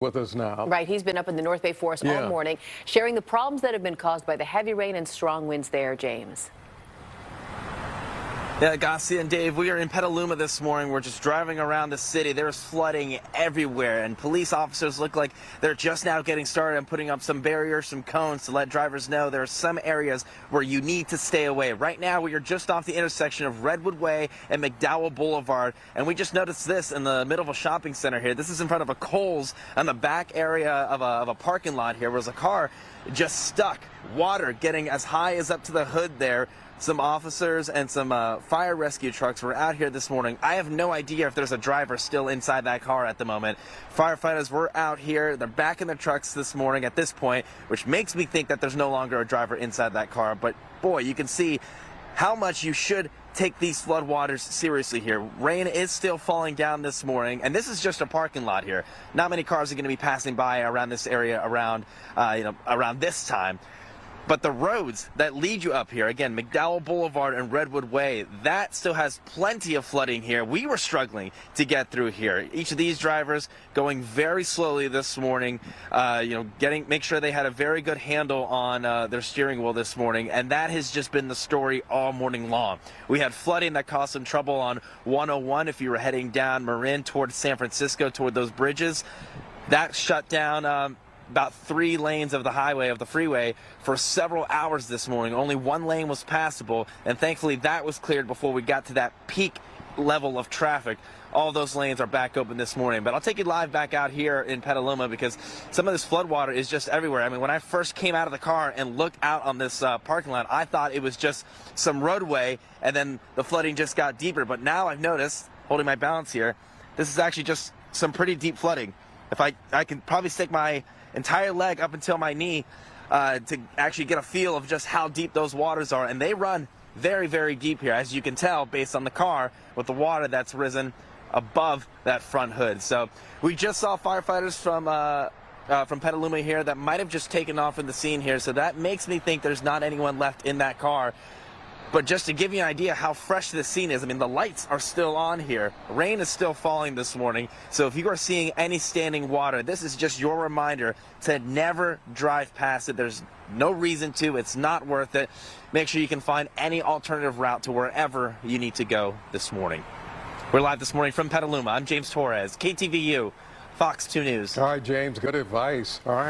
with us now. Right, he's been up in the North Bay Forest all morning, sharing the problems that have been caused by the heavy rain and strong winds there, James. Yeah, Garcia and Dave, we are in Petaluma this morning. We're just driving around the city. There's flooding everywhere, and police officers look like they're just now getting started and putting up some barriers, some cones to let drivers know there are some areas where you need to stay away. Right now, we are just off the intersection of Redwood Way and McDowell Boulevard, and we just noticed this in the middle of a shopping center here. This is in front of a Kohl's on the back area of a parking lot here, where there's a car just stuck. Water getting as high as up to the hood there. Some officers and some fire rescue trucks were out here this morning. I have no idea if there's a driver still inside that car at the moment. Firefighters were out here. They're back in their trucks this morning at this point, which makes me think that there's no longer a driver inside that car. But boy, you can see how much you should take these floodwaters seriously here. Rain is still falling down this morning, and this is just a parking lot here. Not many cars are going to be passing by around this area around this time. But the roads that lead you up here, again, McDowell Boulevard and Redwood Way, that still has plenty of flooding here. We were struggling to get through here. Each of these drivers going very slowly this morning, make sure they had a very good handle on their steering wheel this morning, and that has just been the story all morning long. We had flooding that caused some trouble on 101 if you were heading down Marin towards San Francisco, toward those bridges. That shut down about 3 lanes of the highway, of the freeway, for several hours this morning. Only 1 lane was passable, and thankfully that was cleared before we got to that peak level of traffic. All those lanes are back open this morning. But I'll take you live back out here in Petaluma, because some of this floodwater is just everywhere. I mean, when I first came out of the car and looked out on this parking lot, I thought it was just some roadway, and then the flooding just got deeper. But now I've noticed, holding my balance here, this is actually just some pretty deep flooding. If I can probably stick my entire leg up until my knee to actually get a feel of just how deep those waters are, and they run very, very deep here, as you can tell based on the car with the water that's risen above that front hood. So we just saw firefighters from Petaluma here that might have just taken off in the scene here, so that makes me think there's not anyone left in that car. But just to give you an idea how fresh this scene is, I mean, the lights are still on here. Rain is still falling this morning. So if you are seeing any standing water, this is just your reminder to never drive past it. There's no reason to. It's not worth it. Make sure you can find any alternative route to wherever you need to go this morning. We're live this morning from Petaluma. I'm James Torres, KTVU, Fox 2 News. All right, James, good advice. All right.